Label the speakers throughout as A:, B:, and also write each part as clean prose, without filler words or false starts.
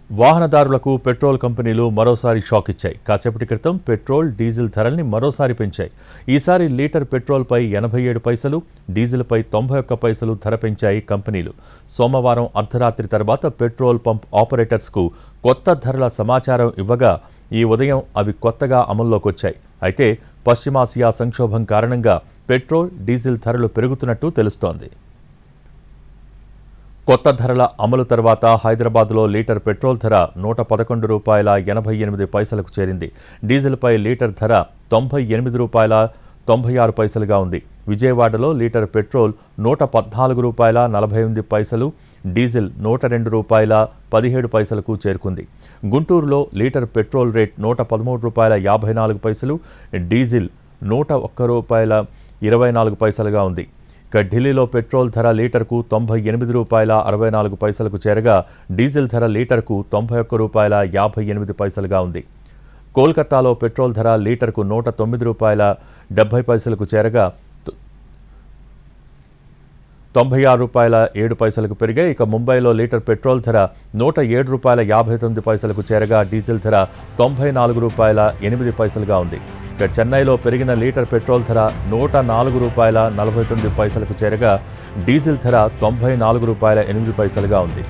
A: వాహనదారులకు పెట్రోల్ కంపెనీలు మరోసారి షాక్ ఇచ్చాయి. కాసేపటి క్రితం పెట్రోల్, డీజిల్ ధరల్ని మరోసారి పెంచాయి. ఈసారి లీటర్ పెట్రోల్పై 87 పైసలు, డీజిల్పై 91 పైసలు ధర పెంచాయి కంపెనీలు. సోమవారం అర్ధరాత్రి తర్వాత పెట్రోల్ పంప్ ఆపరేటర్స్కు కొత్త ధరల సమాచారం ఇవ్వగా ఈ ఉదయం అవి కొత్తగా అమల్లోకొచ్చాయి. అయితే పశ్చిమాసియా సంక్షోభం కారణంగా పెట్రోల్, డీజిల్ ధరలు పెరుగుతున్నట్టు తెలుస్తోంది. కొత్త ధరల అమలు తర్వాత హైదరాబాద్లో లీటర్ పెట్రోల్ ధర ₹111.88కు చేరింది. డీజిల్పై లీటర్ ధర ₹98.96గా ఉంది. విజయవాడలో లీటర్ పెట్రోల్ ₹114.48, డీజిల్ ₹102.17కు చేరుకుంది. గుంటూరులో లీటర్ పెట్రోల్ రేట్ ₹113.54, డీజిల్ ₹101.24గా ఉంది. ఇక ఢిల్లీలో పెట్రోల్ ధర లీటర్కు ₹98.64కు చేరగా డీజిల్ ధర లీటర్కు ₹91.58గా ఉంది. కోల్కతాలో పెట్రోల్ ధర లీటర్కు ₹109.70కు చేరగా ₹96.07కు పెరిగాయి. ఇక ముంబైలో లీటర్ పెట్రోల్ ధర ₹107.59కు చేరగా డీజిల్ ధర ₹94.08గా ఉంది. ఇక చెన్నైలో పెరిగిన లీటర్ పెట్రోల్ ధర ₹104.49కు చేరగా డీజిల్ ధర ₹94.08గా ఉంది.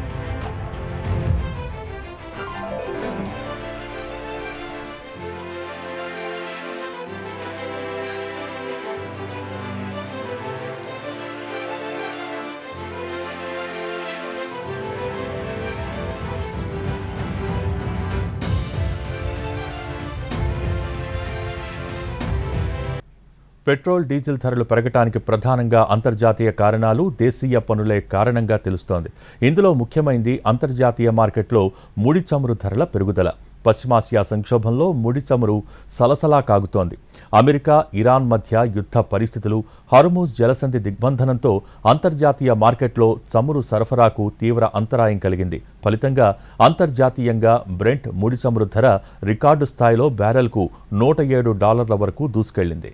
A: పెట్రోల్, డీజిల్ ధరలు పెరగటానికి ప్రధానంగా అంతర్జాతీయ కారణాలు, దేశీయ పన్నులే కారణంగా తెలుస్తోంది. ఇందులో ముఖ్యమైనది అంతర్జాతీయ మార్కెట్లో ముడి చమురు ధరల పెరుగుదల. పశ్చిమాసియా సంక్షోభంలో ముడి చమురు సలసలా కాగుతోంది. అమెరికా, ఇరాన్ మధ్య యుద్ధ పరిస్థితులు, హర్ముజ్ జలసంధి దిగ్బంధనంతో అంతర్జాతీయ మార్కెట్లో చమురు సరఫరాకు తీవ్ర అంతరాయం కలిగింది. ఫలితంగా అంతర్జాతీయంగా బ్రెంట్ ముడి చమురు ధర రికార్డు స్థాయిలో బ్యారెల్కు $107 వరకు దూసుకెళ్లింది.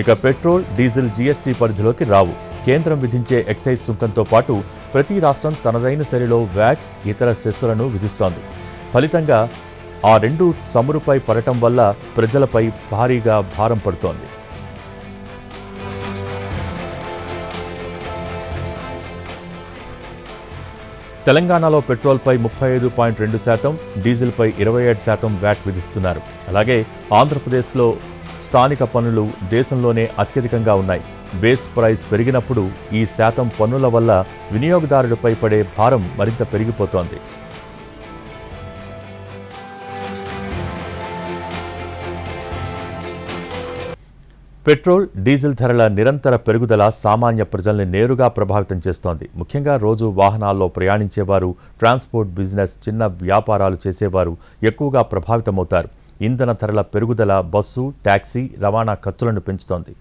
A: ఇక పెట్రోల్, డీజిల్ జీఎస్టీ పరిధిలోకి రావు. కేంద్రం విధించే ఎక్సైజ్ సుంకంతో పాటు ప్రతి రాష్ట్రం తనదైన శైలిలో వ్యాట్, ఇతర సెస్సులను విధిస్తోంది. ఫలితంగా ఆ రెండు చమురుపై పడటం వల్ల ప్రజలపై భారీగా భారం పడుతోంది. తెలంగాణలో పెట్రోల్పై 35.2%, డీజిల్పై 27% వ్యాట్ విధిస్తున్నారు. అలాగే ఆంధ్రప్రదేశ్లో స్థానిక పన్నులు దేశంలోనే అత్యధికంగా ఉన్నాయి. బేస్ ప్రైస్ పెరిగినప్పుడు ఈ శాతం పన్నుల వల్ల వినియోగదారులపై పడే భారం మరింత పెరిగిపోతోంది. పెట్రోల్, డీజిల్ ధరల నిరంతర పెరుగుదల సామాన్య ప్రజల్ని నేరుగా ప్రభావితం చేస్తోంది. ముఖ్యంగా రోజు వాహనాల్లో ప్రయాణించేవారు, ట్రాన్స్పోర్ట్ బిజినెస్, చిన్న వ్యాపారాలు చేసేవారు ఎక్కువగా ప్రభావితమవుతారు. ఇంధన ధరల పెరుగుదల బస్సు, టాక్సీ, రవాణా ఖర్చులను పెంచుతోంది.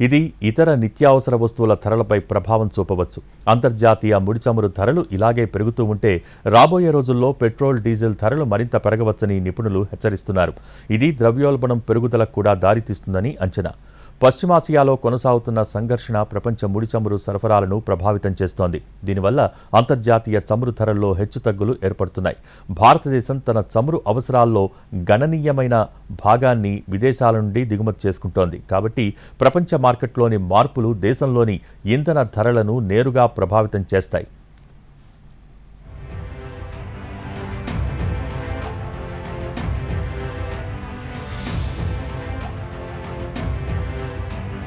A: ఇది ఇతర నిత్యావసర వస్తువుల ధరలపై ప్రభావం చూపవచ్చు. అంతర్జాతీయ ముడిచమురు ధరలు ఇలాగే పెరుగుతూ ఉంటే రాబోయే రోజుల్లో పెట్రోల్, డీజిల్ ధరలు మరింత పెరగవచ్చని నిపుణులు హెచ్చరిస్తున్నారు. ఇది ద్రవ్యోల్బణం పెరుగుదలకు కూడా దారితీస్తుందని అంచనా. పశ్చిమాసియాలో కొనసాగుతున్న సంఘర్షణ ప్రపంచ ముడిచమురు సరఫరాలను ప్రభావితం చేస్తోంది. దీనివల్ల అంతర్జాతీయ చమురు ధరల్లో హెచ్చుతగ్గులు ఏర్పడుతున్నాయి. భారతదేశం తన చమురు అవసరాల్లో గణనీయమైన భాగాన్ని విదేశాల నుండి దిగుమతి చేసుకుంటోంది. కాబట్టి ప్రపంచ మార్కెట్లోని మార్పులు దేశంలోని ఇంధన ధరలను నేరుగా ప్రభావితం చేస్తాయి.